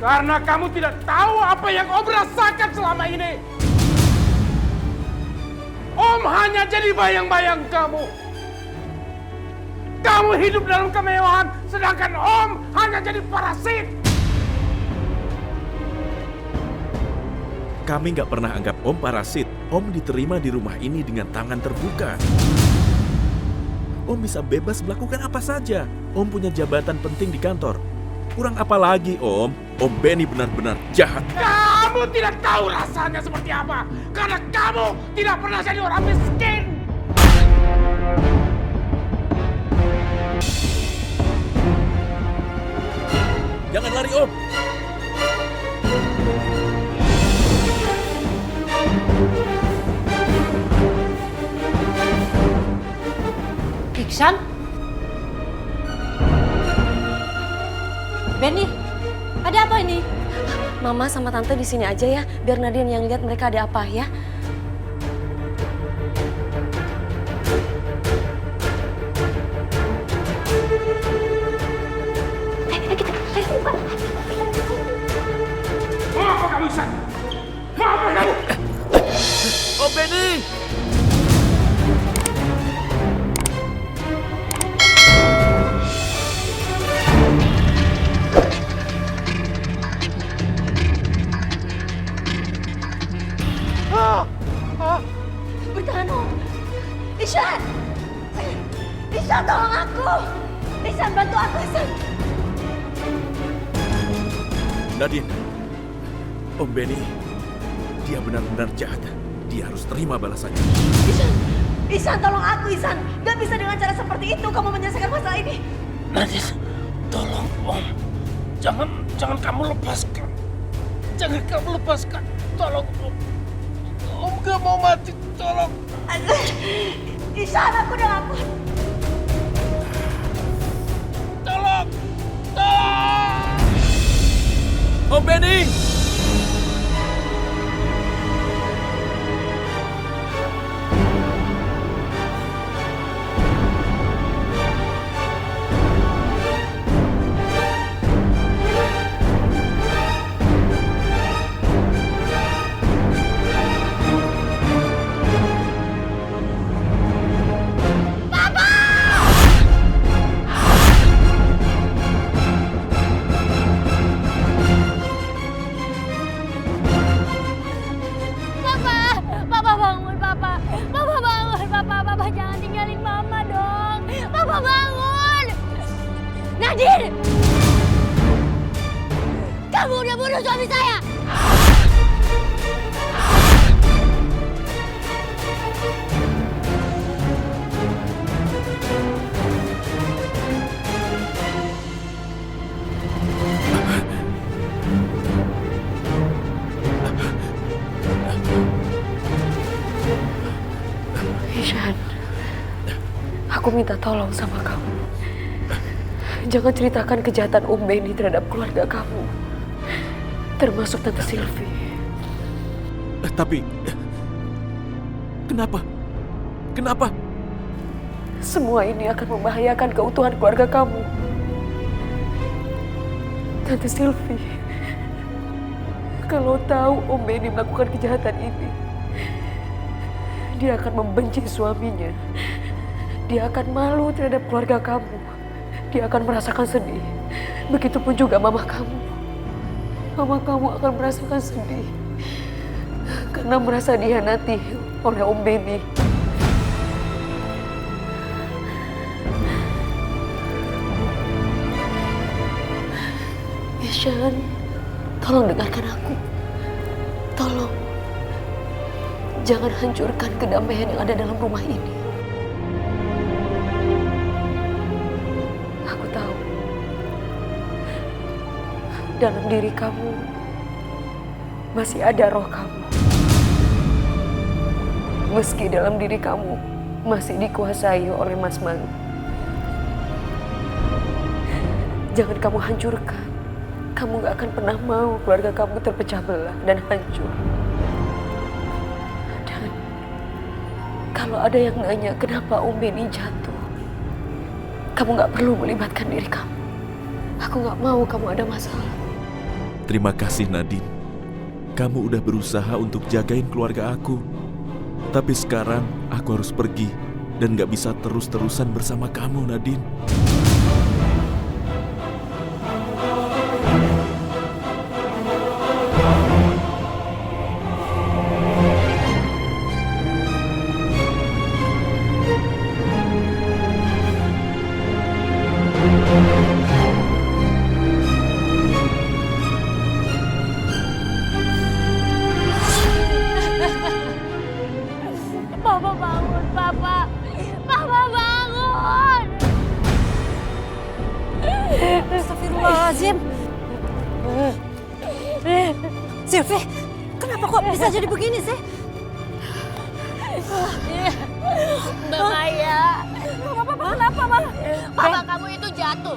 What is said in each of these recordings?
Karena kamu tidak tahu apa yang Om rasakan selama ini. Om hanya jadi bayang-bayang kamu. Kamu hidup dalam kemewahan, sedangkan Om hanya jadi parasit. Kami nggak pernah anggap Om parasit. Om diterima di rumah ini dengan tangan terbuka. Om bisa bebas melakukan apa saja. Om punya jabatan penting di kantor. Kurang apa lagi, Om? Om Benny benar-benar jahat. Kamu tidak tahu rasanya seperti apa. Karena kamu tidak pernah jadi orang miskin. Jangan lari, Om. Iksan? Benny, ada apa ini? Mama sama Tante di sini aja ya, biar Nadine yang lihat mereka ada apa ya. Mau apa kamu, Iksan? Mau apa kamu? Om Benny! Bertahan, Om. Iksan! Iksan, tolong aku! Iksan, bantu aku, Iksan! Nadine, Om Benny, dia benar-benar jahat. Dia harus terima balasannya. Iksan! Iksan, tolong aku, Iksan! Gak bisa dengan cara seperti itu kamu menyelesaikan masalah ini. Nadine, tolong Om. Jangan kamu lepaskan. Jangan kamu lepaskan. Tolong Om. Om gak mau mati, tolong. Iksan, aku udah gak kuat. Tolong. Tolong. Om Benny! Papa bangun, Papa. Papa bangun, Papa. Papa jangan tinggalin Mama dong. Papa bangun. Nadine! Kamu udah bunuh suami saya. Ishan, aku minta tolong sama kamu. Jangan ceritakan kejahatan Om Benny terhadap keluarga kamu. Termasuk Tante Sylvie. Tapi, kenapa? Kenapa? Semua ini akan membahayakan keutuhan keluarga kamu. Tante Sylvie, kalau tahu Om Benny melakukan kejahatan ini, dia akan membenci suaminya. Dia akan malu terhadap keluarga kamu. Dia akan merasakan sedih. Begitupun juga mama kamu. Mama kamu akan merasakan sedih. Karena merasa dihianati oleh Om Benny. Ishan, tolong dengarkan aku. Tolong. Jangan hancurkan kedamaian yang ada dalam rumah ini. Aku tahu, dalam diri kamu masih ada roh kamu. Meski dalam diri kamu masih dikuasai oleh Mas Malu. Jangan kamu hancurkan. Kamu gak akan pernah mau keluarga kamu terpecah belah dan hancur. Kalau ada yang nanya kenapa Om Benny jatuh, kamu gak perlu melibatkan diri kamu. Aku gak mau kamu ada masalah. Terima kasih Nadine. Kamu udah berusaha untuk jagain keluarga aku. Tapi sekarang aku harus pergi dan gak bisa terus-terusan bersama kamu, Nadine. Papa bangun, Papa. Papa bangun. Astagfirullahaladzim. Sylvie, kenapa kok bisa jadi begini sih? Mbak Maya. Kenapa, Bang? Papa kamu itu jatuh.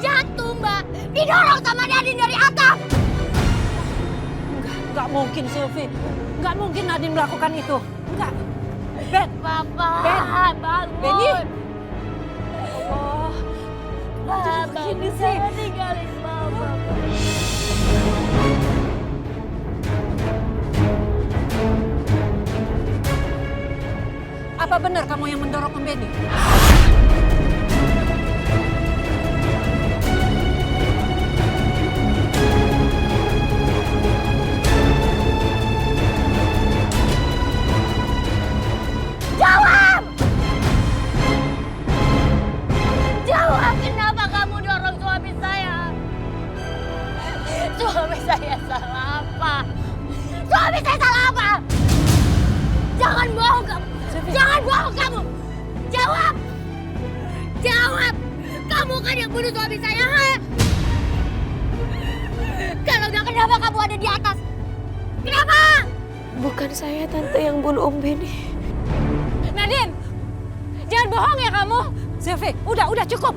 Jatuh, Mbak. Didorong sama Nadine dari atap. Enggak mungkin, Sylvie. Enggak mungkin Nadine melakukan itu. Enggak. Ben, Papa, bangun. Benny. Papa, begini sih. jangan tinggalin Mama. Apa benar kamu yang mendorong Om Benny? Jawab! Jawab, kenapa kamu dorong suami saya? Suami saya salah apa? Suami saya salah apa? Jangan bohong kamu! Jangan bohong kamu! Jawab! Jawab! Kamu kan yang bunuh suami saya, ha? Kalau nggak, kenapa kamu ada di atas? Kenapa? Bukan saya Tante yang bunuh Om Benny. Nadine! Jangan bohong ya kamu! Sylvie, udah cukup!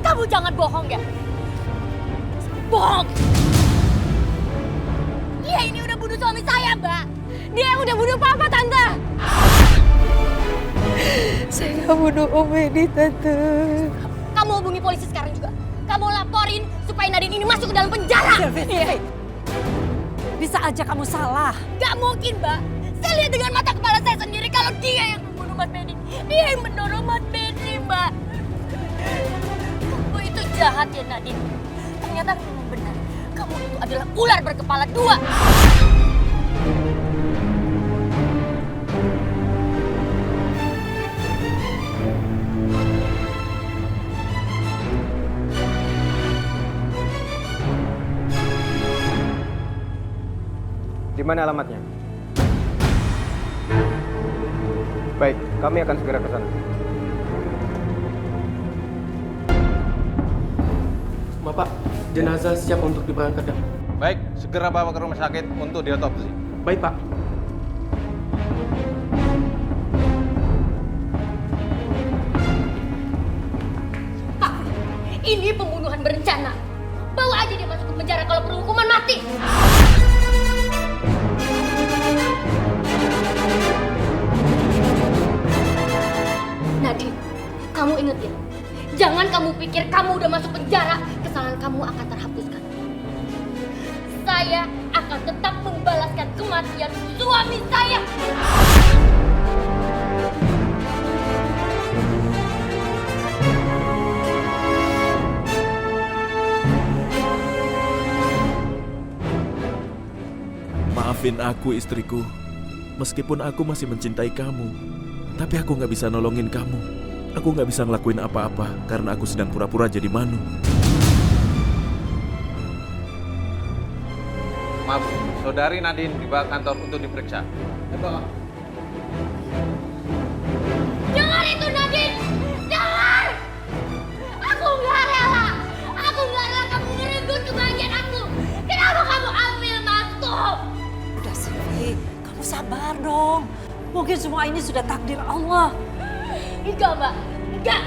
Kamu jangan bohong ya. Bohong. Dia ini udah bunuh suami saya, Mbak. Dia yang udah bunuh Papa, Tante! Saya nggak bunuh Om Benny, Tante. Kamu hubungi polisi sekarang juga. Kamu laporin supaya Nadine ini masuk ke dalam penjara. Sylvie, bisa aja kamu salah. Gak mungkin, Mbak. Saya lihat dengan mata kepala saya sendiri kalau dia yang membunuh Mas Benny. Dia yang mendorong Mas Benny, Mbak. Kamu itu jahat ya, Nadine. Ternyata memang benar. Kamu itu adalah ular berkepala dua. Di mana alamatnya? Baik, kami akan segera ke sana. Bapak, jenazah siap untuk diberangkatkan. Baik, segera bawa ke rumah sakit untuk diotopsi. Baik, Pak. Pak, ini pembunuhan berencana. Bawa aja dia masuk ke penjara kalau perlu hukuman mati. Nadine, kamu ingat ya? Jangan kamu pikir kamu udah masuk penjara, kesalahan kamu akan terhapuskan. Saya akan tetap membalaskan kematian suami saya. Maafin aku, istriku. Meskipun aku masih mencintai kamu, tapi aku nggak bisa nolongin kamu. Aku nggak bisa ngelakuin apa-apa karena aku sedang pura-pura jadi Manu. Maaf, saudari Nadine dibawa kantor untuk diperiksa. Dengar itu, Nadine! Dengar! Aku nggak rela! Aku nggak rela kamu ngerenggut kebahagiaan aku! Kenapa kamu ambil mantu? Udah, Sylvie, kamu sabar dong. Mungkin semua ini sudah takdir Allah. Enggak, Mbak. Enggak.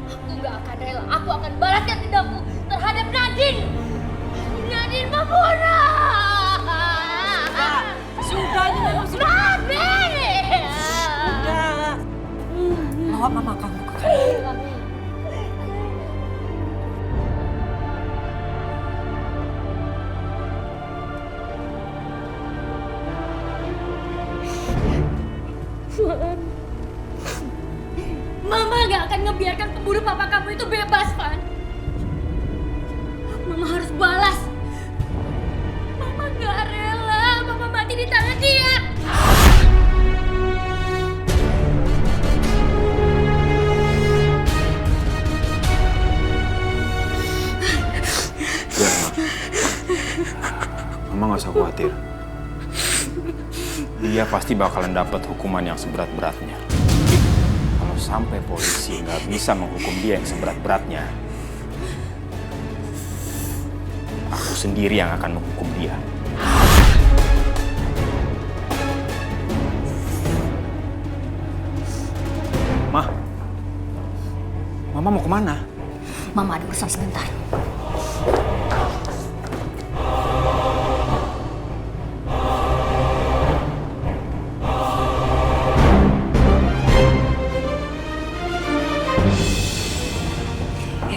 Aku nggak akan rela. Aku akan balaskan dendamku terhadap Nadine. Nadine membunuh. Sudah, ini memang sudah. Nadine! Sudah. Bawa mama kamu ke kamar. Van, Mama gak akan ngebiarkan pembunuh papa kamu itu bebas, Van. Mama harus balas. Mama gak rela Mama mati di tangan dia. Mama gak usah khawatir. Dia pasti bakalan dapat hukuman yang seberat-beratnya. Kalau sampai polisi nggak bisa menghukum dia yang seberat-beratnya, aku sendiri yang akan menghukum dia. Mama mau kemana? Mama ada urusan sebentar.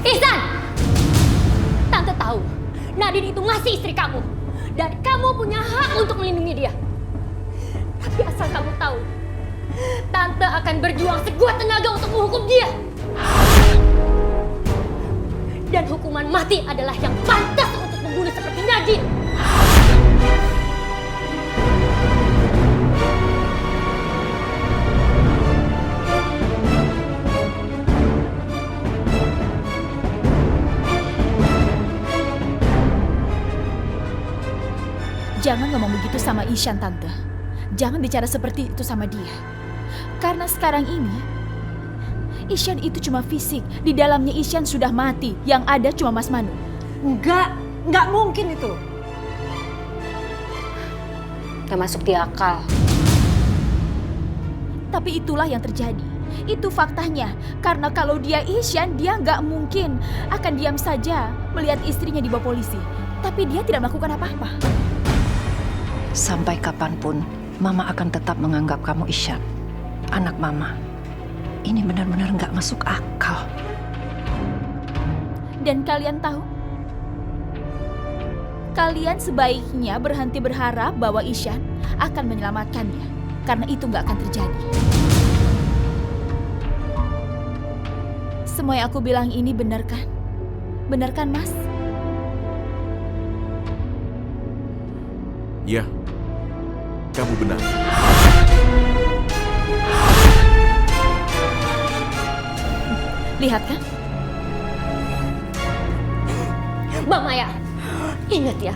Ihsan! Tante tahu Nadine itu masih istri kamu. Dan kamu punya hak untuk melindungi dia. Tapi asal kamu tahu, Tante akan berjuang sekuat tenaga untuk menghukum dia. Dan hukuman mati adalah yang pantas untuk membunuh seperti Nadine. Jangan ngomong begitu sama Ihsan, Tante. Jangan bicara seperti itu sama dia. Karena sekarang ini, Ihsan itu cuma fisik. Di dalamnya Ihsan sudah mati. Yang ada cuma Mas Manu. Enggak mungkin itu. Gak masuk di akal. Tapi itulah yang terjadi. Itu faktanya. Karena kalau dia Ihsan, dia nggak mungkin akan diam saja melihat istrinya dibawa polisi. Tapi dia tidak melakukan apa-apa. Sampai kapanpun, Mama akan tetap menganggap kamu Ihsan, anak Mama. Ini benar-benar nggak masuk akal. Dan kalian tahu? Kalian sebaiknya berhenti berharap bahwa Ihsan akan menyelamatkannya. Karena itu nggak akan terjadi. Semua yang aku bilang ini benar kan? Benar kan, Mas? Ya, kamu benar. Lihat kan? Mbak Maya, ingat ya,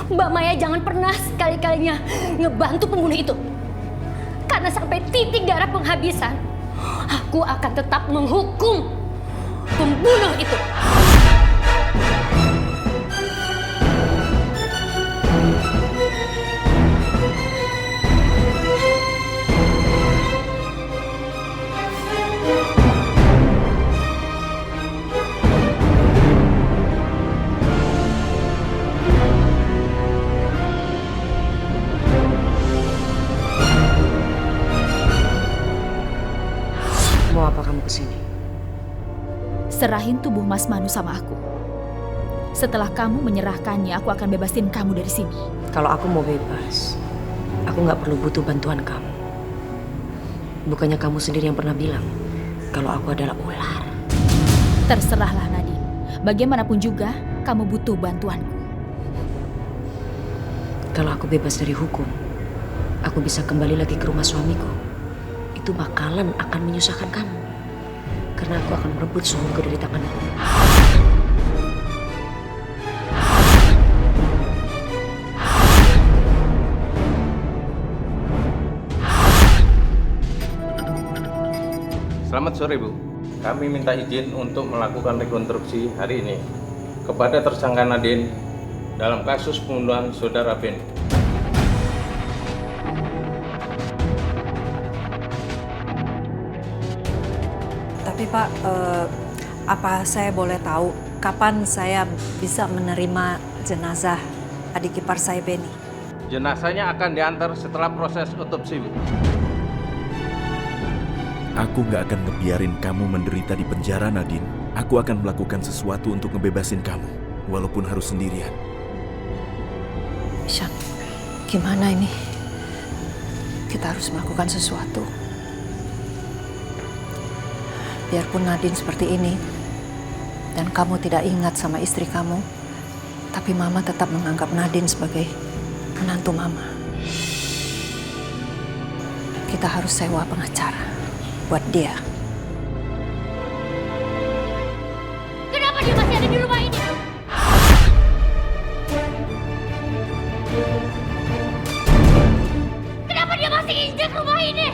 Mbak Maya jangan pernah sekali-kalinya ngebantu pembunuh itu. Karena sampai titik darah penghabisan, aku akan tetap menghukum pembunuh itu. Mau apa kamu kesini? Serahin tubuh Mas Manu sama aku. Setelah kamu menyerahkannya, aku akan bebasin kamu dari sini. Kalau aku mau bebas, aku nggak perlu butuh bantuan kamu. Bukannya kamu sendiri yang pernah bilang kalau aku adalah ular. Terserahlah, Nadine. Bagaimanapun juga, kamu butuh bantuanku. Kalau aku bebas dari hukum, aku bisa kembali lagi ke rumah suamiku. Itu bakalan akan menyusahkan kamu. Karena aku akan merebut suamiku dari tanganmu. Selamat sore, Bu. Kami minta izin untuk melakukan rekonstruksi hari ini kepada tersangka Nadine dalam kasus pembunuhan Saudara Ben. Tapi Pak, apa saya boleh tahu kapan saya bisa menerima jenazah adik ipar saya Benny? Jenazahnya akan diantar setelah proses otopsi, Bu. Aku nggak akan ngebiarin kamu menderita di penjara, Nadine. Aku akan melakukan sesuatu untuk ngebebasin kamu, walaupun harus sendirian. Ihsan, gimana ini? Kita harus melakukan sesuatu. biarpun Nadine seperti ini, dan kamu tidak ingat sama istri kamu, tapi Mama tetap menganggap Nadine sebagai menantu Mama. Kita harus sewa pengacara buat dia. Kenapa dia masih ada di rumah ini? Kenapa dia masih injak rumah ini?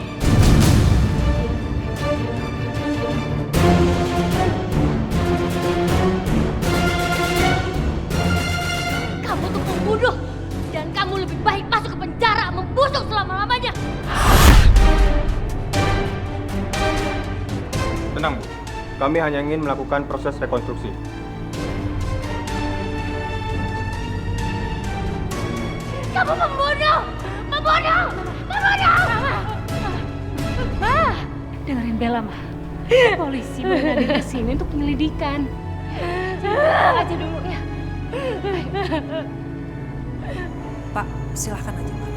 Kamu tuh pembunuh, dan kamu lebih baik masuk ke penjara membusuk selama-lamanya. Tenang, Bu. Kami hanya ingin melakukan proses rekonstruksi. Kamu pembunuh! Pembunuh! Pembunuh! Ma, dengerin Bella, Ma. Polisi bawa Nadine ke sini untuk penyelidikan. Pulang aja dulu ya. Pak, silakan aja, Pak.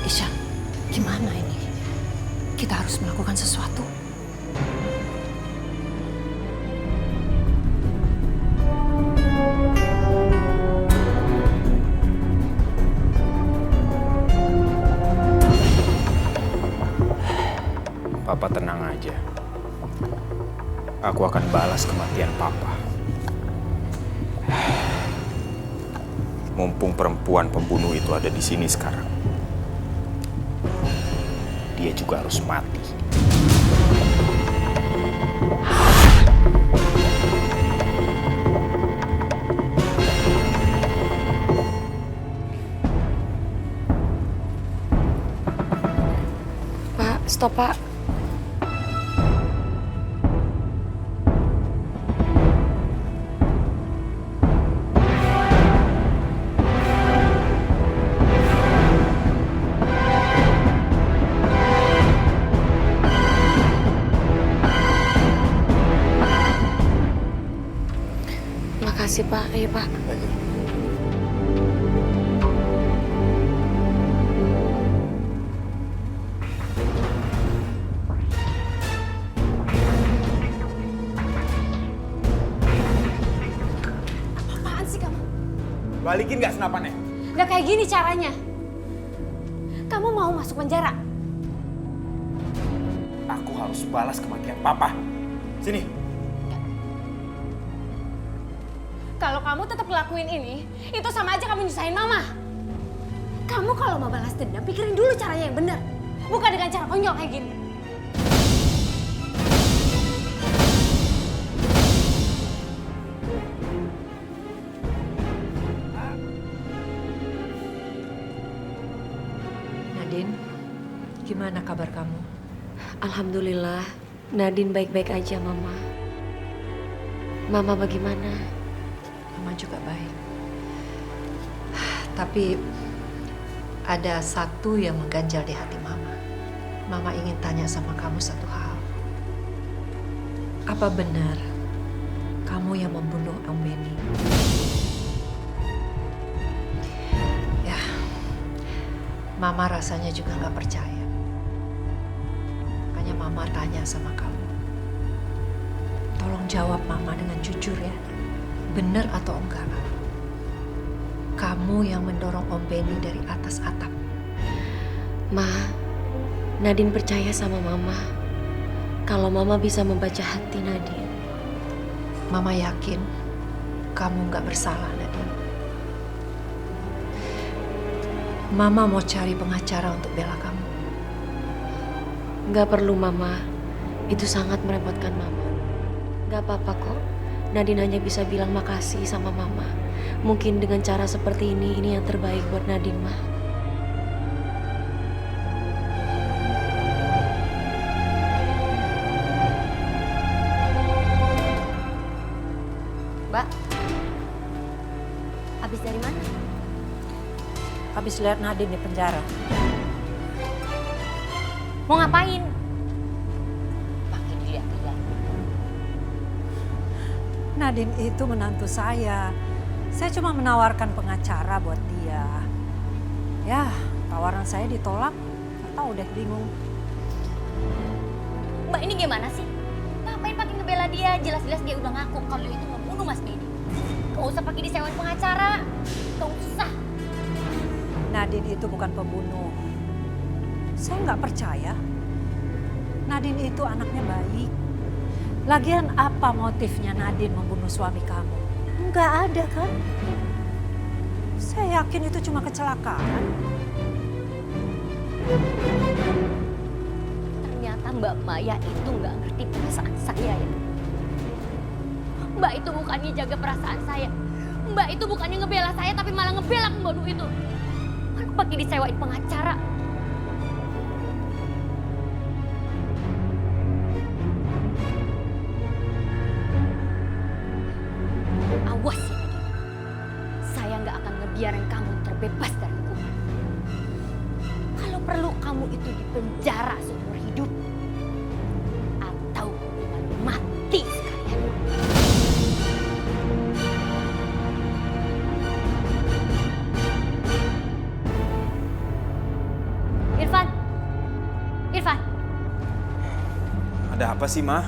Ishan, gimana ini? Kita harus melakukan sesuatu. Papa tenang aja. Aku akan balas kematian Papa. Mumpung perempuan pembunuh itu ada di sini sekarang, dia juga harus mati. Pak, stop, Pak. Makasih, Pak. Ayo, Pak. Apaan sih kamu? Balikin gak senapannya? Gak kayak gini caranya. Kamu mau masuk penjara? Aku harus balas kematian Papa. Sini. Kalau kamu tetap ngelakuin ini, itu sama aja kamu nyusahin Mama. Kamu kalau mau balas dendam, pikirin dulu caranya yang benar. Bukan dengan cara konyol kayak gini. Nadine, gimana kabar kamu? Alhamdulillah, Nadine baik-baik aja, Mama. Mama bagaimana? Mama juga baik. Tapi ada satu yang mengganjal di hati Mama. Mama ingin tanya sama kamu satu hal. Apa benar kamu yang membunuh Om Benny? Ya, Mama rasanya juga nggak percaya. Makanya Mama tanya sama kamu. Tolong jawab Mama dengan jujur ya. Benar atau enggak? Kamu yang mendorong Om Benny dari atas atap. Ma, Nadine percaya sama Mama. Kalau Mama bisa membaca hati Nadine. Mama yakin kamu nggak bersalah, Nadine. Mama mau cari pengacara untuk bela kamu. Nggak perlu, Mama. Itu sangat merepotkan Mama. Nggak apa-apa kok. Nadine hanya bisa bilang makasih sama Mama. Mungkin dengan cara seperti ini yang terbaik buat Nadine, Ma. Mbak, habis dari mana? Habis lihat Nadine di penjara. Mau ngapain? Nadine itu menantu saya. Saya cuma menawarkan pengacara buat dia. Ya, tawaran saya ditolak. Nggak tahu deh, bingung. Mbak ini gimana sih? Ngapain pakai ngebela dia? Jelas-jelas dia udah ngaku kalau itu ngebunuh Mas Bedi. Gak usah pakai disewain pengacara. Gak usah. Nadine itu bukan pembunuh. Saya nggak percaya. Nadine itu anaknya baik. Lagian apa motifnya Nadine membunuh suami kamu? Nggak ada kan? Saya yakin itu cuma kecelakaan. Ternyata Mbak Maya itu nggak ngerti perasaan saya ya. Mbak itu bukannya jaga perasaan saya. Mbak itu bukannya ngebela saya tapi malah ngebela pembunuh itu. Aku pakai disewain pengacara. Awas ya Nadine. Saya nggak akan ngebiarin kamu terbebas dari hukuman. Kalau perlu kamu itu dipenjara seumur hidup. Atau hukuman mati sekalian. Irfan. Irfan. Ada apa sih, Ma?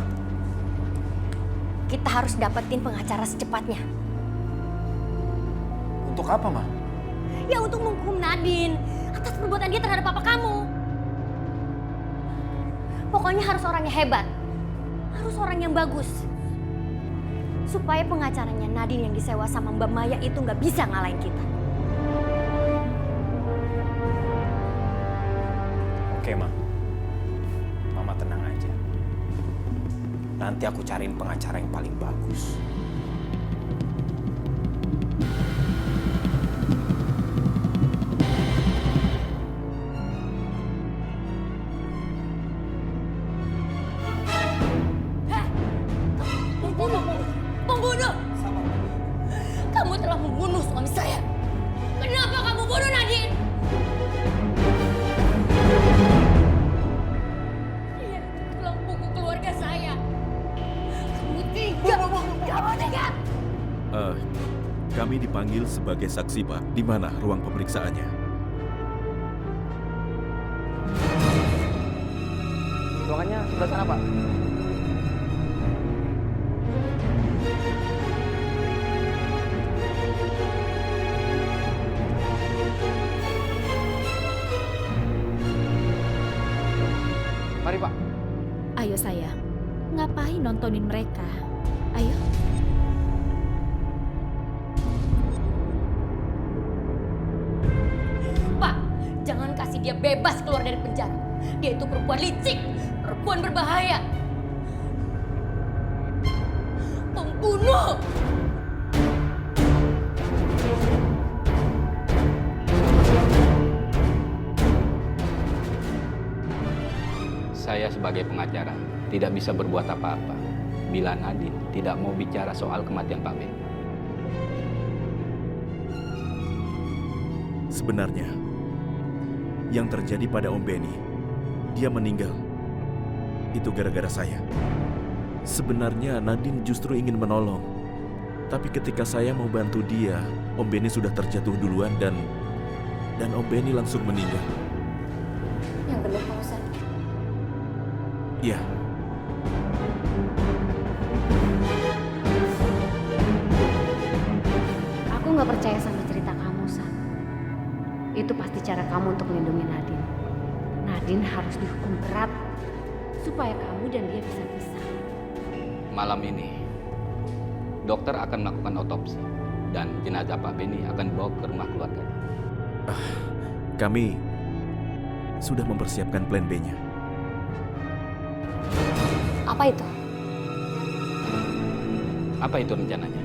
Kita harus dapetin pengacara secepatnya. Untuk apa, Ma? Ya untuk menghukum Nadine atas perbuatan dia terhadap papa kamu. Pokoknya harus orang yang hebat. Harus orang yang bagus. Supaya pengacaranya Nadine yang disewa sama Mbak Maya itu nggak bisa ngalahin kita. Oke, Ma. Mama tenang aja. Nanti aku cariin pengacara yang paling bagus. Pembunuh! Kamu telah membunuh suami saya. Kenapa kamu bunuh Nadine? Dia itu tulang punggung keluarga saya. Kamu tega! Kamu tega! Kami dipanggil sebagai saksi, Pak. Di mana ruang pemeriksaannya? Ruangannya sebelah sana, Pak. Mari, Pak. Ayo sayang, ngapain nontonin mereka? Ayo. Pak, jangan kasih dia bebas keluar dari penjara. Dia itu perempuan licik, perempuan berbahaya. Pembunuh! Saya sebagai pengacara tidak bisa berbuat apa-apa bila Nadine tidak mau bicara soal kematian Pak Ben. Sebenarnya, yang terjadi pada Om Benny, dia meninggal. Itu gara-gara saya. Sebenarnya Nadine justru ingin menolong. Tapi ketika saya mau bantu dia, Om Benny sudah terjatuh duluan dan Om Benny langsung meninggal. Yang benar Pak Ustaz. Iya. Aku nggak percaya sama cerita kamu, San. Itu pasti cara kamu untuk melindungi Nadine. Nadine harus dihukum berat supaya kamu dan dia bisa pisah. Malam ini, dokter akan melakukan otopsi dan jenazah Pak Benny akan dibawa ke rumah keluarga. Kami sudah mempersiapkan plan B-nya. Apa itu? Apa itu rencananya?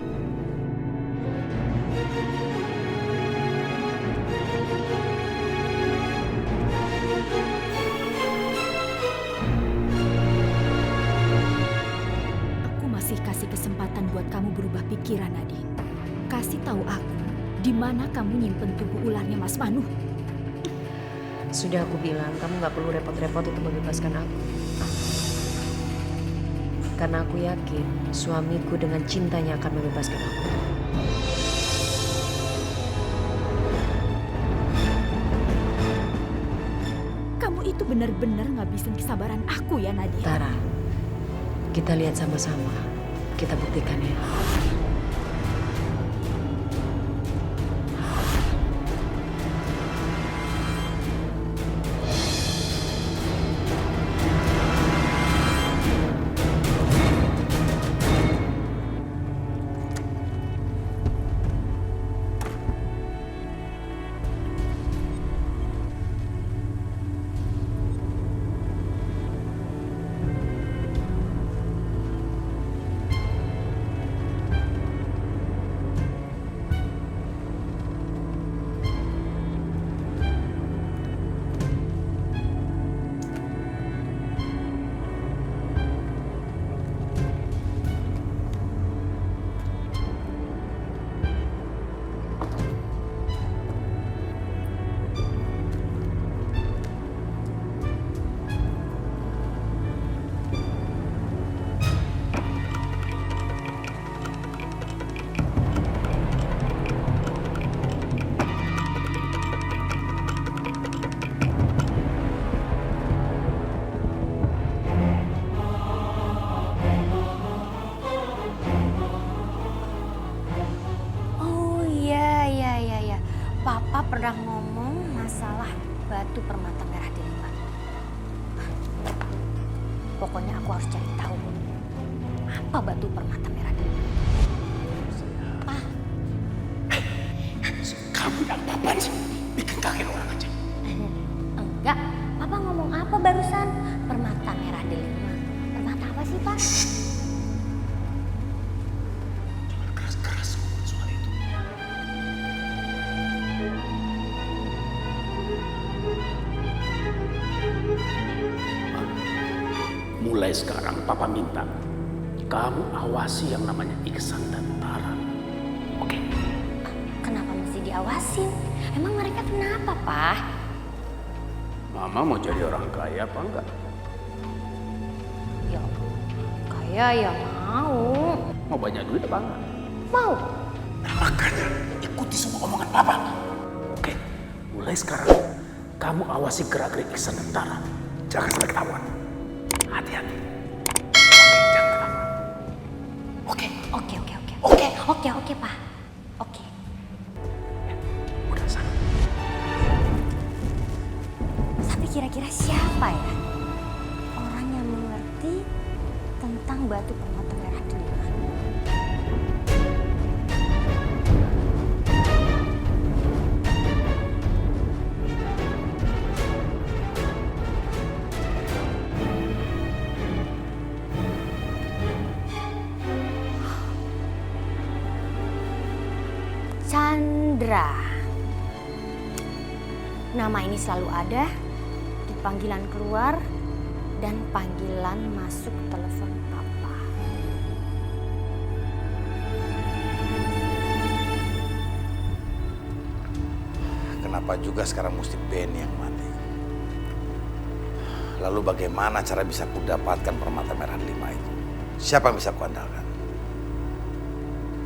Aku masih kasih kesempatan buat kamu berubah pikiran, Nadine. Kasih tahu aku, di mana kamu nyimpen tubuh ularnya Mas Manu. Sudah aku bilang, kamu nggak perlu repot-repot untuk membebaskan aku. Karena aku yakin suamiku dengan cintanya akan membebaskan aku. Kamu itu benar-benar ngabisin kesabaran aku ya, Nadia. Tara, kita lihat sama-sama. Kita buktikan ya. Papa pernah ngomong masalah batu permata merah delima. Pokoknya aku harus cari tahu apa batu permata merah delima. Ah. Kamu yang apa sih? Bikin kaget orang aja. Enggak, Papa ngomong apa barusan? Permata merah delima. Permata apa sih, Pak? Keras-keras ngomong soal itu. Mulai sekarang Papa minta kamu awasi yang namanya Iksan dan Tara. Oke? Kenapa mesti diawasin? Emang mereka kenapa, Pak? Mama mau jadi orang kaya apa enggak? Ya, kaya ya mau. Mau banyak duit apa enggak? Mau. Nah, makanya ikuti semua omongan Papa. Oke? Mulai sekarang kamu awasi gerak-gerik Iksan dan Tara. Jangan sampai ketahuan. Hati-hati. Jangan ketahuan. Oke? Oke, Pak. Oke. Udah sana. Tapi kira-kira siapa ya orang yang mengerti tentang batu permata merah delima? Chandra. Nama ini selalu ada di panggilan keluar dan panggilan masuk telepon Papa. Kenapa juga sekarang mesti Ben yang mati? Lalu bagaimana cara bisa kudapatkan permata merah delima itu? Siapa yang bisa kuandalkan?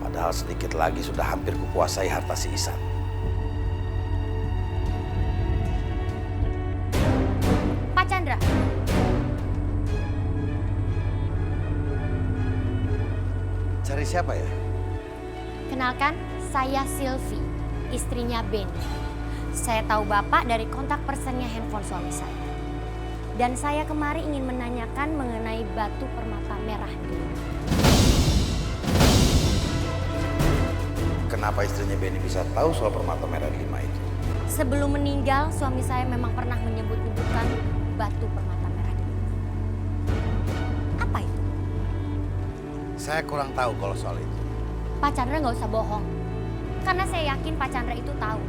Padahal sedikit lagi sudah hampir kukuasai harta si Ihsan. Pak Chandra. Cari siapa ya? Kenalkan, saya Sylvie, istrinya Ben. Saya tahu Bapak dari kontak personnya handphone suami saya. Dan saya kemari ingin menanyakan mengenai batu permata merah delima. Kenapa istrinya Benny bisa tahu soal permata merah delima itu? Sebelum meninggal, suami saya memang pernah menyebut-nyebutkan batu permata merah delima. Apa itu? Saya kurang tahu kalau soal itu. Pak Chandra nggak usah bohong. Karena saya yakin Pak Chandra itu tahu.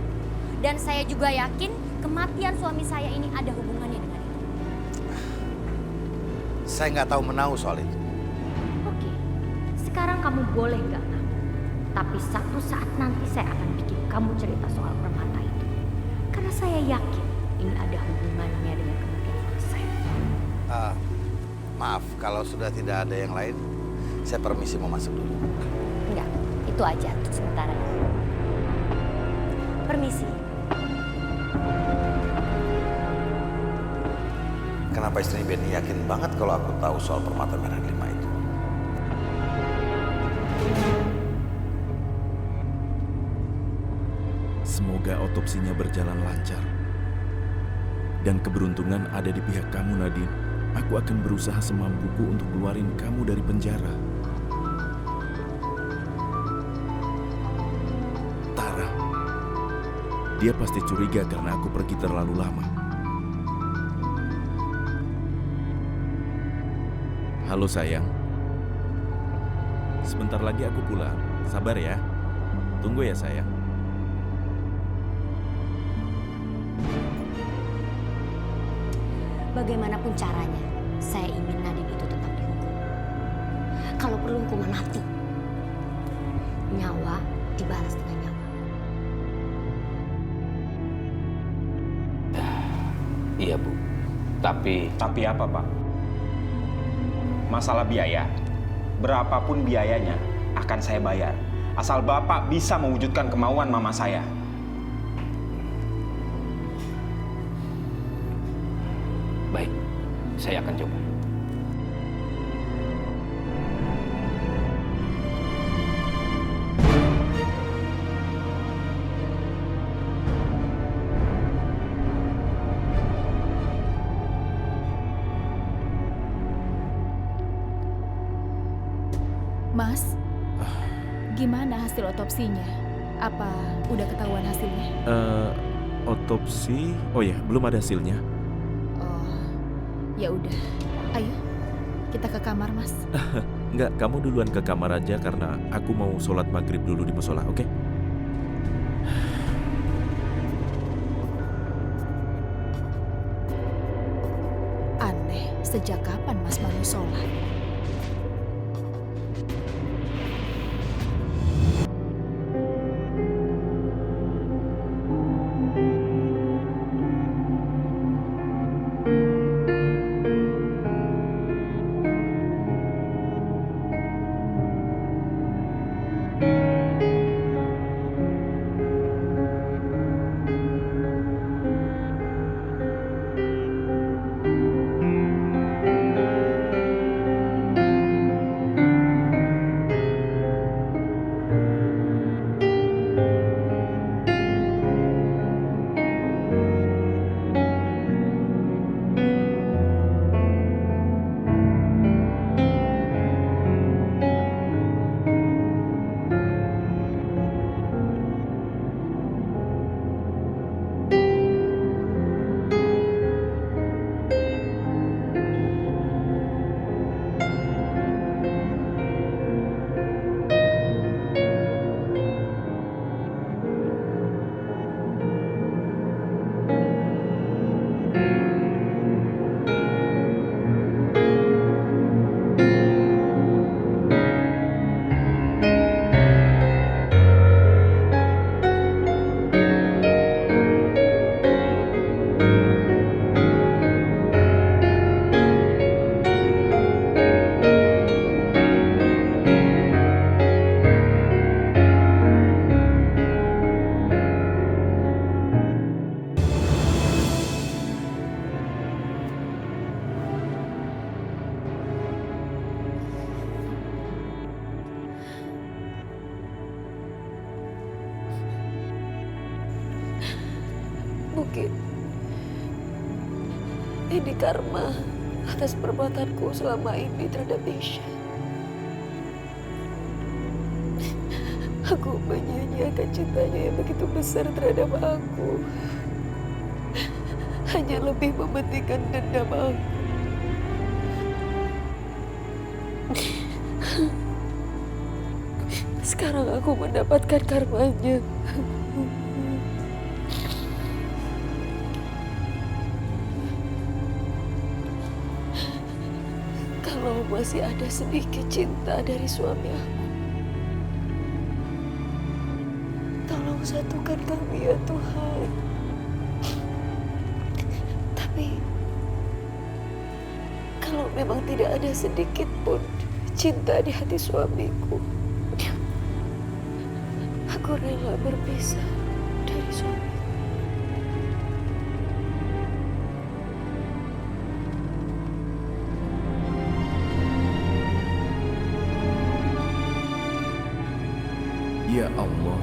Dan saya juga yakin kematian suami saya ini ada hubungannya dengan itu. Saya nggak tahu menahu soal itu. Oke, sekarang kamu boleh nggak ngaku. Tapi satu saat nanti saya akan bikin kamu cerita soal permata itu. Karena saya yakin ini ada hubungannya dengan kematian suami saya. Maaf, kalau sudah tidak ada yang lain, saya permisi mau masuk dulu. Enggak, itu aja untuk sementara. Permisi. Kenapa istri Benny yakin banget kalau aku tahu soal Permata Merah 5 itu? Semoga otopsinya berjalan lancar. Dan keberuntungan ada di pihak kamu, Nadine. Aku akan berusaha semampuku untuk keluarin kamu dari penjara. Tara. Dia pasti curiga karena aku pergi terlalu lama. Halo sayang. Sebentar lagi aku pulang. Sabar ya. Tunggu ya sayang. Bagaimanapun caranya, saya ingin Nadine itu tetap dihukum. Kalau perlu hukuman mati. Nyawa dibalas dengan nyawa. Iya, Bu. Tapi apa, Pak? Masalah biaya. Berapapun biayanya akan saya bayar. Asal Bapak bisa mewujudkan kemauan mama saya. Baik, saya akan coba. Mas, gimana hasil otopsinya? Apa udah ketahuan hasilnya? Otopsi? Oh ya, belum ada hasilnya. Ya udah, ayo kita ke kamar, Mas. Enggak, kamu duluan ke kamar aja karena aku mau sholat maghrib dulu di musola, oke? Aneh, sejak kapan Mas mau sholat? Mungkin ini karma atas perbuatanku selama ini terhadap Isya. Aku menyia-nyiakan cintanya yang begitu besar terhadap aku. Hanya lebih mementingkan dendam aku. Sekarang aku mendapatkan karmanya. Kalau masih ada sedikit cinta dari suami aku, tolong satukan kami ya Tuhan. Tapi kalau memang tidak ada sedikit pun cinta di hati suamiku, aku rela berpisah dari suami. Ya Allah,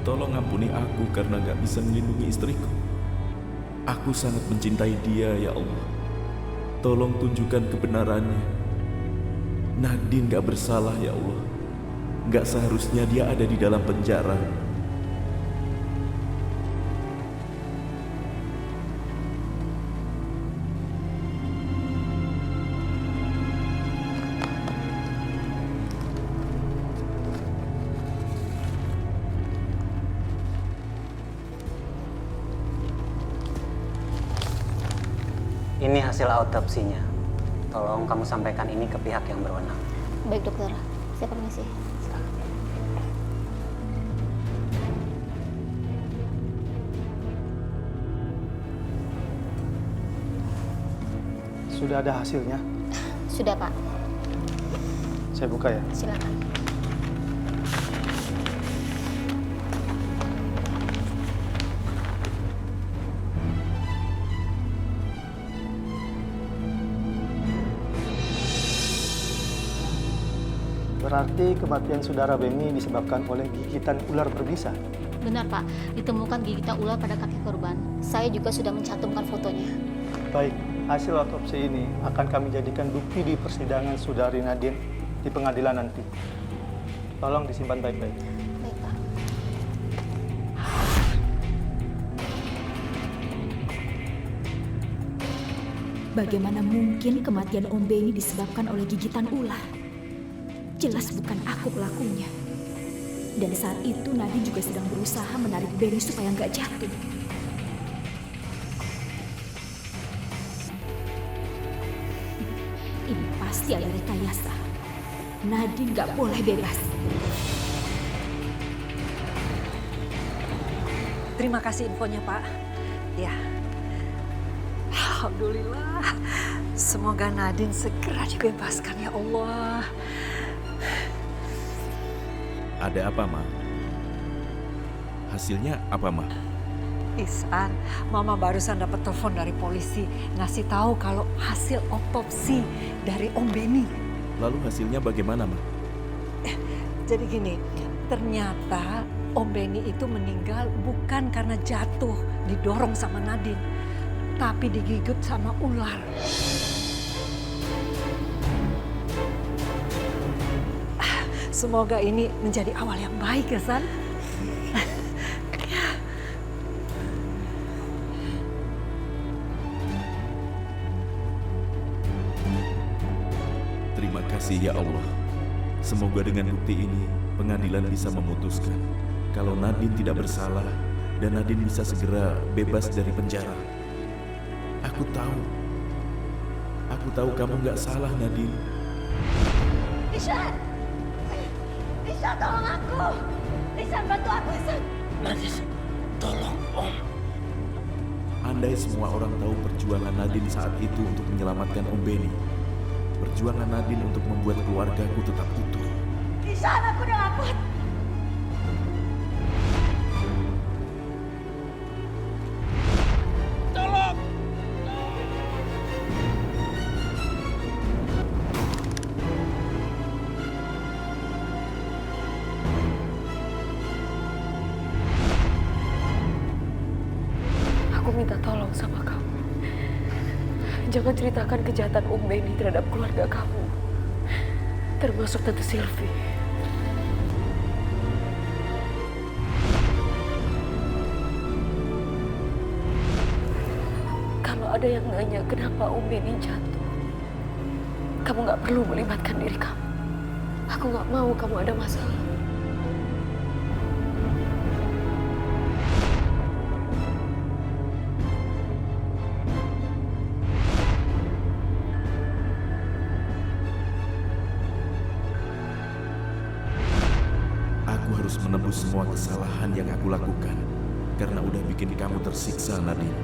tolong ampuni aku karena gak bisa melindungi istriku. Aku sangat mencintai dia, ya Allah. Tolong tunjukkan kebenarannya. Nadine gak bersalah, ya Allah. Gak seharusnya dia ada di dalam penjara. Ini hasil autopsinya. Tolong kamu sampaikan ini ke pihak yang berwenang. Baik dokter, saya permisi. Sudah ada hasilnya? Sudah Pak. Saya buka ya? Silakan. Berarti kematian saudara Beni disebabkan oleh gigitan ular berbisa? Benar Pak, ditemukan gigitan ular pada kaki korban. Saya juga sudah mencantumkan fotonya. Baik, hasil autopsi ini akan kami jadikan bukti di persidangan saudari Nadine di pengadilan nanti. Tolong disimpan baik-baik. Baik Pak. Bagaimana mungkin kematian Om Beni disebabkan oleh gigitan ular? Jelas bukan aku pelakunya. Dan saat itu Nadine juga sedang berusaha menarik Beni supaya nggak jatuh. Ini pasti ada rekayasa. Nadine nggak boleh bebas. Terima kasih infonya Pak. Ya, alhamdulillah. Semoga Nadine segera dibebaskan ya Allah. Ada apa, Ma? Hasilnya apa, Ma? Ihsan, Mama barusan dapat telepon dari polisi ngasih tahu kalau hasil otopsi dari Om Beni. Lalu hasilnya bagaimana, Ma? Jadi gini, ternyata Om Beni itu meninggal bukan karena jatuh didorong sama Nadine, tapi digigit sama ular. Semoga ini menjadi awal yang baik ya, San. Terima kasih ya Allah. Semoga dengan bukti ini pengadilan bisa memutuskan kalau Nadine tidak bersalah dan Nadine bisa segera bebas dari penjara. Aku tahu kamu nggak salah, Nadine. Ihsan! Ihsan, tolong aku! Ihsan, bantu aku, Ihsan! Nadine, tolong Om. Andai semua orang tahu perjuangan Nadine saat itu untuk menyelamatkan Om Beni, perjuangan Nadine untuk membuat keluargaku tetap utuh. Ihsan, aku udah gak kuat! Aku minta tolong sama kamu. Jangan ceritakan kejahatan Om Beni terhadap keluarga kamu. Termasuk Tante Sylvie. Kalau ada yang nanya kenapa Om Beni jatuh, kamu gak perlu melibatkan diri kamu. Aku gak mau kamu ada masalah. Aku harus menebus semua kesalahan yang aku lakukan karena udah bikin kamu tersiksa, Nadine.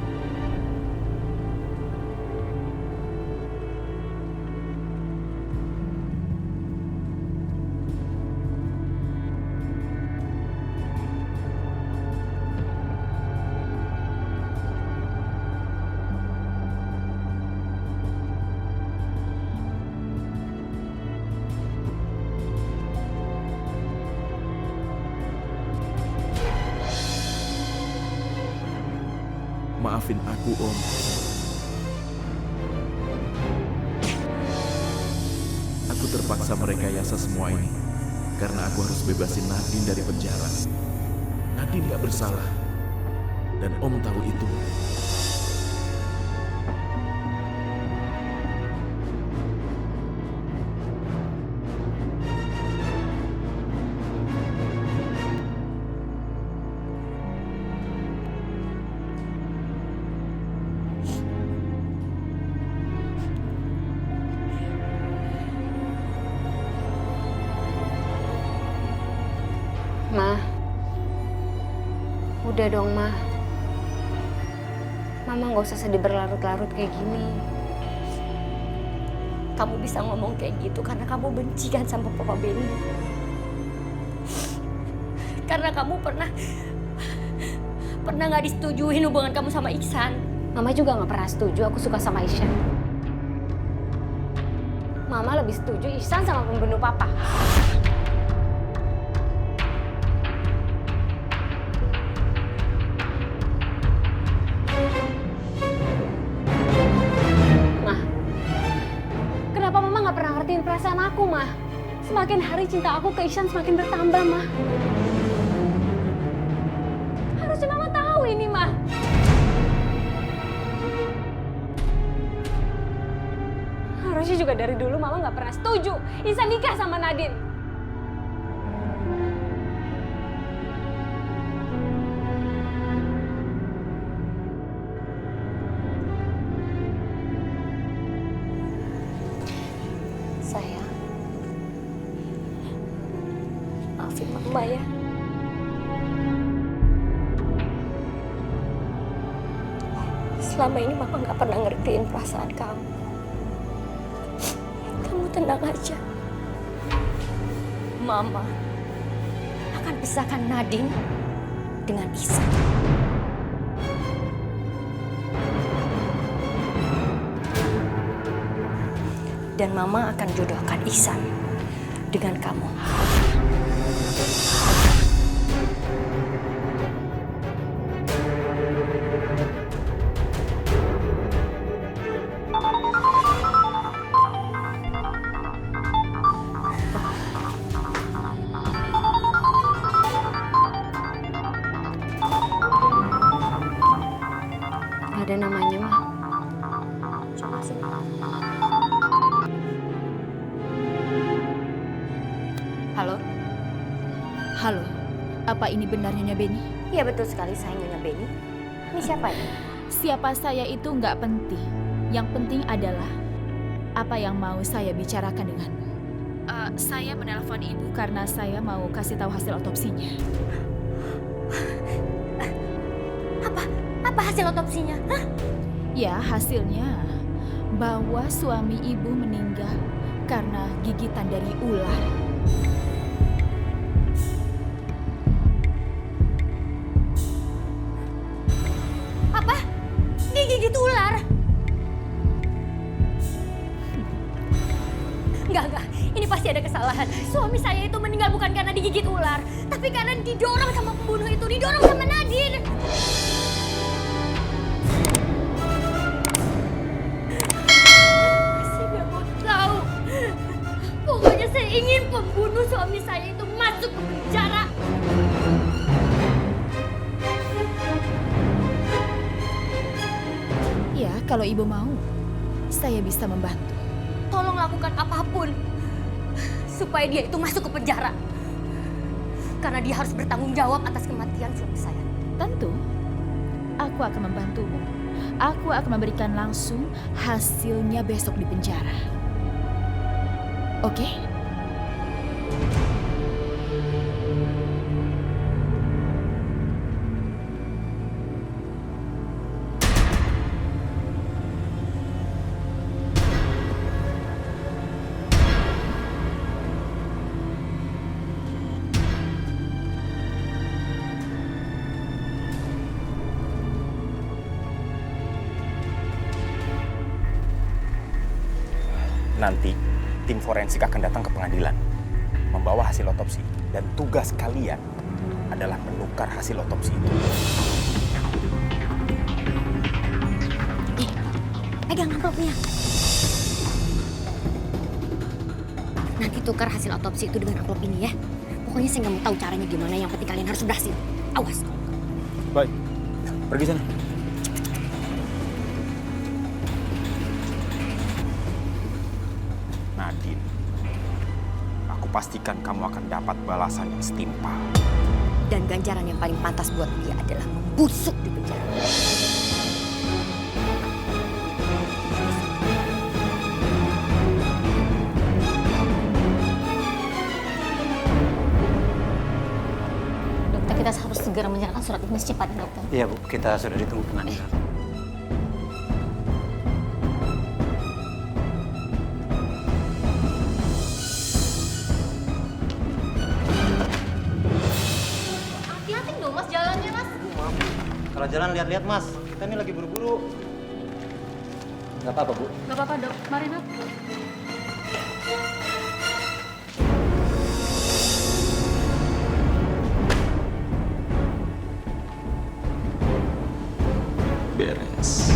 Maafin aku, Om. Aku terpaksa merekayasa semua ini karena aku harus bebasin Nadine dari penjara. Nadine gak bersalah. Dan Om tahu itu. Ma, udah dong, Ma. Mama nggak usah sedih berlarut-larut kayak gini. Kamu bisa ngomong kayak gitu karena kamu benci kan sama Papa Benny. Karena kamu pernah nggak disetujuin hubungan kamu sama Iksan. Mama juga nggak pernah setuju aku suka sama Iksan. Mama lebih setuju Iksan sama pembunuh Papa. Perasaan aku, Mah. Semakin hari cinta aku ke Iksan semakin bertambah, Mah. Harusnya Mama tahu ini, Mah. Harusnya juga dari dulu Mama nggak pernah setuju Iksan nikah sama Nadine. Sayang, maafin Mama ya. Selama ini Mama nggak pernah ngertiin perasaan kamu. Kamu tenang aja. Mama akan pisahkan Nadine dengan Iksan. Dan Mama akan jodohkan Iksan dengan kamu. Gak ada namanya, Ma. Coba sini. Halo? Halo, apa ini benar Nyonya Benny? Iya betul sekali, saya Nyonya Benny. Ini siapa ini? Siapa saya itu nggak penting. Yang penting adalah apa yang mau saya bicarakan denganmu. Saya menelpon ibu karena saya mau kasih tahu hasil otopsinya. Apa hasil otopsinya? Hah? Ya, hasilnya bahwa suami ibu meninggal karena gigitan dari ular. Apa? Digigit ular? Enggak. Ini pasti ada kesalahan. Suami saya itu meninggal bukan karena digigit ular, tapi karena didorong sama pembunuh itu, didorong sama Nadine. Saya nggak mau tahu. Pokoknya saya ingin pembunuh suami saya itu masuk ke penjara. Ya, kalau ibu mau, saya bisa membantu. Tolong lakukan apapun supaya dia itu masuk ke penjara. Karena dia harus bertanggung jawab atas kematian suami saya. Tentu, aku akan membantumu. Aku akan memberikan langsung hasilnya besok di penjara. Oke? Nanti tim forensik akan datang ke pengadilan membawa hasil otopsi dan tugas kalian adalah menukar hasil otopsi itu. pegang amplopnya. Nanti tukar hasil otopsi itu dengan amplop ini ya. Pokoknya saya nggak mau tahu caranya gimana, yang penting kalian harus berhasil. Awas. Baik, pergi sana. Nadine, aku pastikan kamu akan dapat balasan yang setimpal. Dan ganjaran yang paling pantas buat dia adalah membusuk di penjara. Dokter, kita harus segera menyerahkan surat ini secepatnya, dokter. Iya, Bu. Kita sudah ditunggu pengadilan. Hati-hati dong, Mas, jalannya, Mas. Kalau jalan lihat-lihat, Mas. Kita ini lagi buru-buru. Nggak apa-apa, Bu. Gak apa-apa, Dok. Mari, Dok. Beres.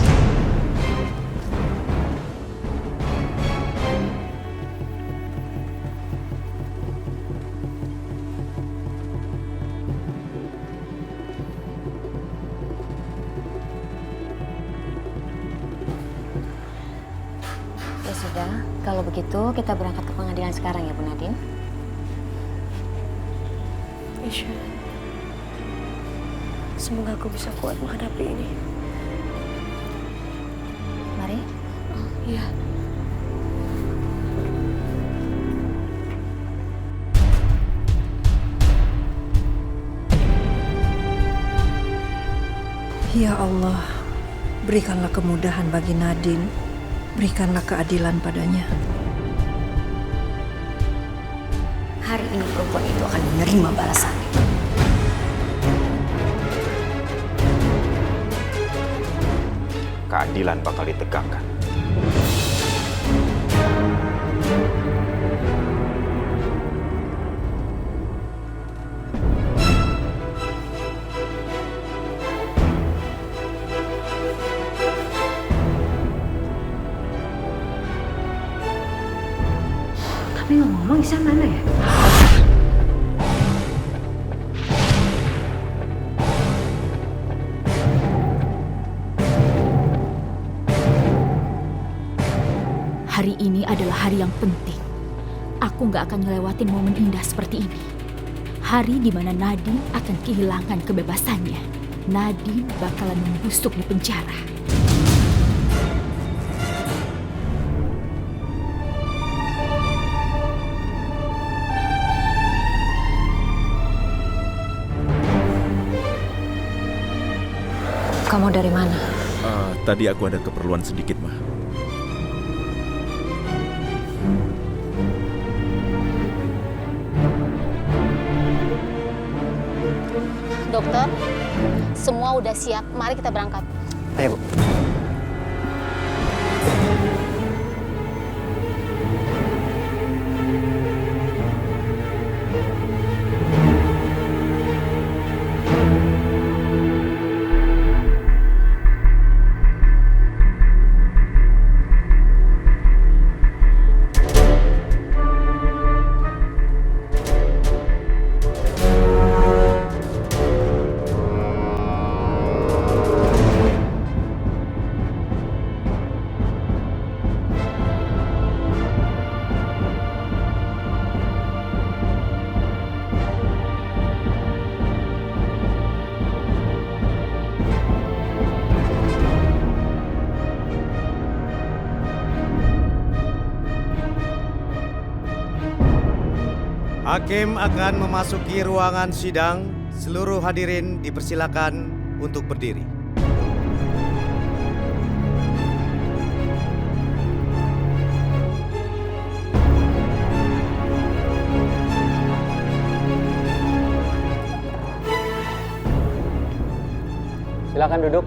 Ya sudah, kalau begitu kita berangkat ke pengadilan sekarang ya, Bu Nadine. Isya, semoga aku bisa kuat menghadapi ini. Mari. Iya. Ya Allah, berikanlah kemudahan bagi Nadine, berikanlah keadilan padanya. Hari ini perempuan itu akan menerima balasannya. Keadilan bakal ditegakkan. Tapi ngomong Ihsan mana ya? Hari ini adalah hari yang penting. Aku nggak akan ngelewatin momen indah seperti ini. Hari di mana Nadine akan kehilangan kebebasannya. Nadine bakalan membusuk di penjara. Kamu dari mana? Tadi aku ada keperluan sedikit, Ma. Dokter, semua udah siap. Mari kita berangkat. Ayo, Bu. Hakim akan memasuki ruangan sidang. Seluruh hadirin dipersilakan untuk berdiri. Silakan duduk.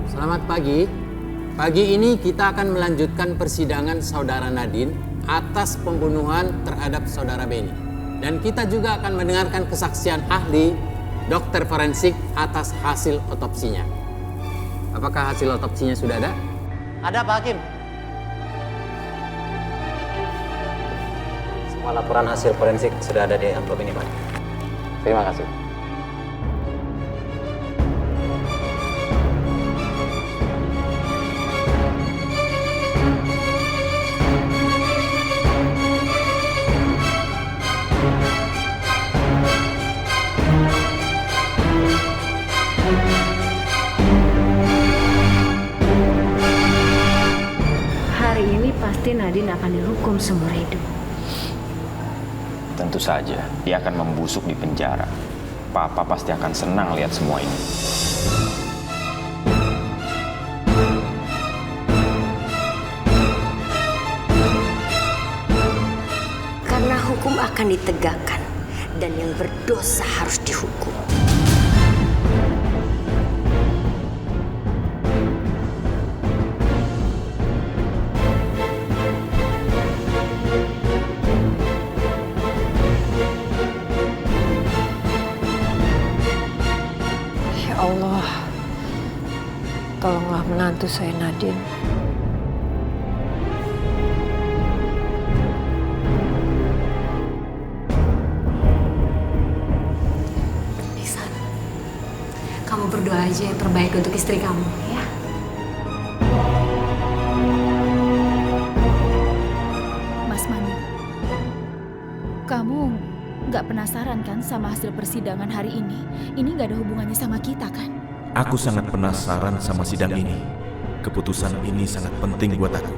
Selamat pagi. Pagi ini kita akan melanjutkan persidangan Saudara Nadine atas pembunuhan terhadap Saudara Benny. Dan kita juga akan mendengarkan kesaksian ahli dokter forensik atas hasil otopsinya. Apakah hasil otopsinya sudah ada? Ada Pak Hakim. Semua laporan hasil forensik sudah ada di amplop ini Pak. Terima kasih. Hari ini pasti Nadine akan dihukum seumur hidup. Tentu saja, dia akan membusuk di penjara. Papa pasti akan senang lihat semua ini. Karena hukum akan ditegakkan dan yang berdosa harus dihukum. Ya Allah, tolonglah menantu saya Nadine. Ihsan, kamu berdoa aja yang terbaik untuk istri kamu, ya. Mas Manu, kamu nggak penasaran kan sama hasil persidangan hari ini? Ini nggak ada hubungannya sama kita kan? Aku sangat penasaran sama sidang ini. Keputusan ini sangat penting buat aku.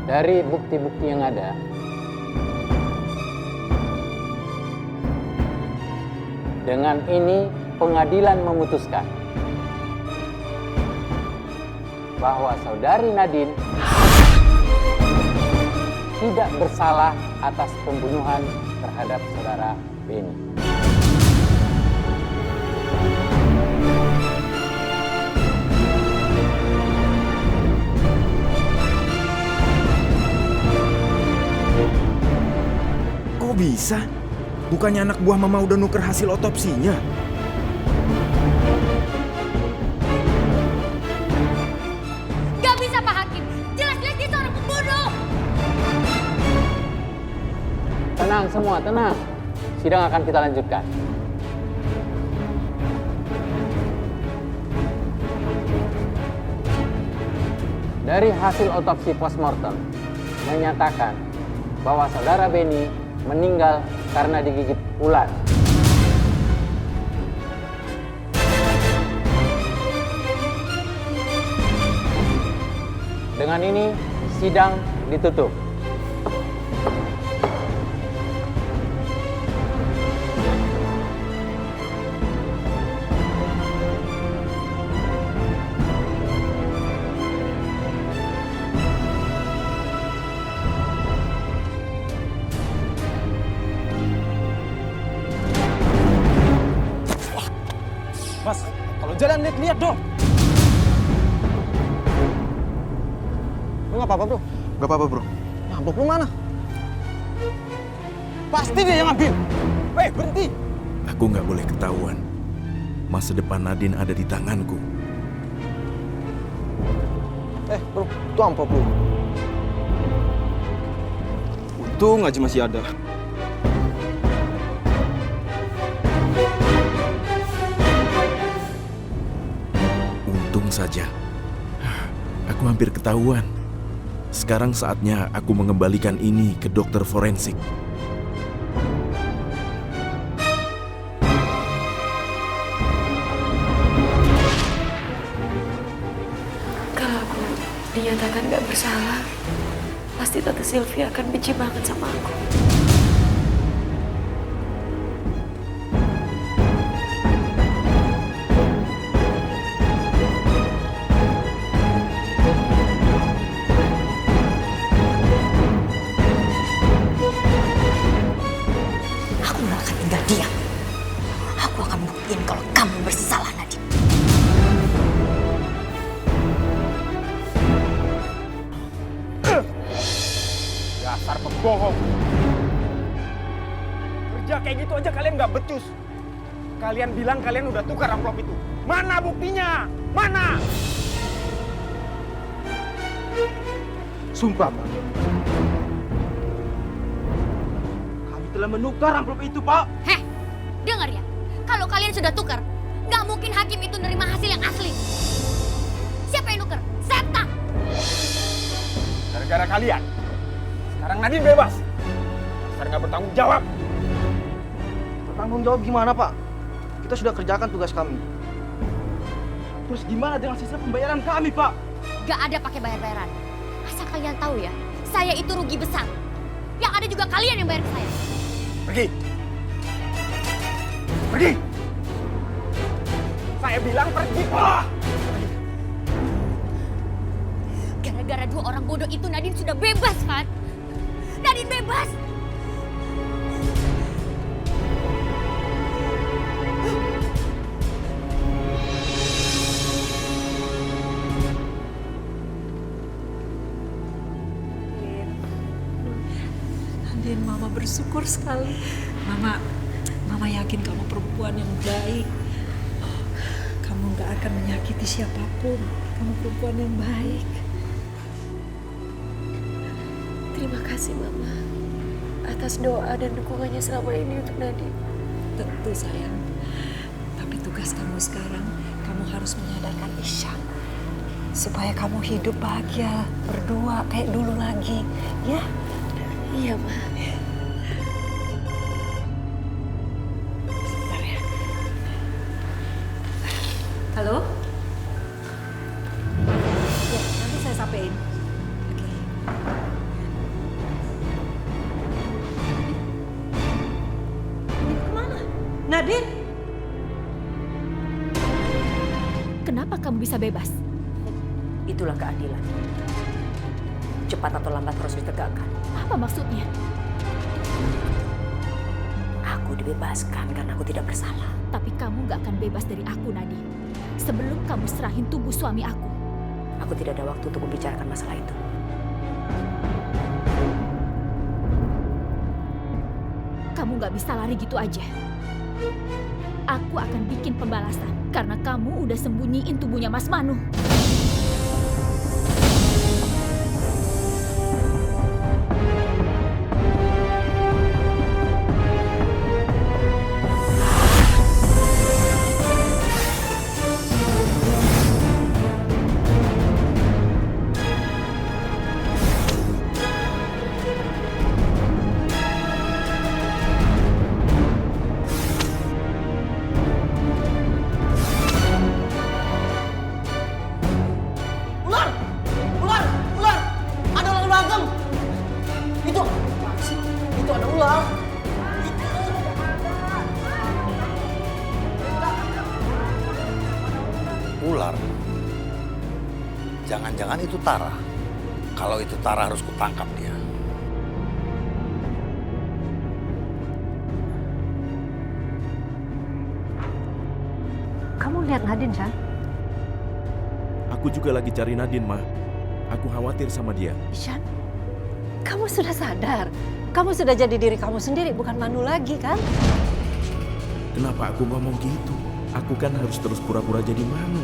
Dari bukti-bukti yang ada, dengan ini pengadilan memutuskan bahwa saudari Nadine tidak bersalah atas pembunuhan terhadap saudara Beni. Kok bisa? Bukannya anak buah mama udah nuker hasil otopsinya? Gak bisa Pak Hakim, jelas-jelas dia seorang pembunuh. Tenang semua, tenang. Sidang akan kita lanjutkan. Dari hasil otopsi postmortem menyatakan bahwa saudara Beni meninggal karena digigit ular. Dengan ini sidang ditutup. Mas, kalau jalan lihat dong. Lu nggak apa-apa bro? Gak apa-apa bro. Amplop lu mana? Pasti dia yang ngambil. Berhenti. Aku nggak boleh ketahuan. Masa depan Nadine ada di tanganku. Bro, itu amplop lu. Untung aja masih ada. Untung saja. Aku hampir ketahuan. Sekarang saatnya aku mengembalikan ini ke dokter forensik. Kalau aku dinyatakan nggak bersalah, pasti Tante Sylvia akan benci banget sama aku. Aku nggak akan tinggal diam. Aku akan buktiin bohong. Kerja kayak gitu aja kalian nggak becus. Kalian bilang kalian udah tukar amplop itu. Mana buktinya? Mana? Sumpah, Pak. Kami telah menukar amplop itu, Pak. Heh, dengar ya. Kalau kalian sudah tukar, nggak mungkin hakim itu nerima hasil yang asli. Siapa yang nuker? Setan! Gara-gara kalian. Sekarang Nadine bebas. Dasar nggak bertanggung jawab. Bertanggung jawab gimana, Pak? Kita sudah kerjakan tugas kami. Terus gimana dengan sisa pembayaran kami, Pak? Gak ada pakai bayar-bayaran. Asal kalian tahu ya, saya itu rugi besar. Yang ada juga kalian yang bayar ke saya. Pergi. Pergi. Saya bilang pergi, Pak. Gara-gara dua orang bodoh itu Nadine sudah bebas, kan? Nadine bebas! Nadine, Mama bersyukur sekali. Mama yakin kamu perempuan yang baik. Kamu gak akan menyakiti siapapun. Kamu perempuan yang baik. Terima kasih Mama atas doa dan dukungannya selama ini untuk Nadine. Tentu sayang. Tapi tugas kamu sekarang, kamu harus menyadarkan Ishan. Supaya kamu hidup bahagia, berdua kayak dulu lagi. Ya? Iya, Ma. Sebentar ya. Halo? Ya, nanti saya sampein. Oke. Kemana? Nadine? Kenapa kamu bisa bebas? Itulah keadilan. Cepat atau lambat harus ditegakkan. Apa maksudnya? Aku dibebaskan karena aku tidak bersalah. Tapi kamu gak akan bebas dari aku, Nadine. Sebelum kamu serahin tubuh suami aku. Aku tidak ada waktu untuk membicarakan masalah itu. Kamu gak bisa lari gitu aja. Aku akan bikin pembalasan karena kamu udah sembunyiin tubuhnya Mas Manu. Ular. Jangan-jangan itu Tara. Kalau itu Tara harus kutangkap dia. Kamu lihat Nadine, Chan? Aku juga lagi cari Nadine, Ma. Aku khawatir sama dia. Ishan, kamu sudah sadar. Kamu sudah jadi diri kamu sendiri, bukan Manu lagi, kan? Kenapa aku ngomong gitu? Aku kan harus terus pura-pura jadi Manu.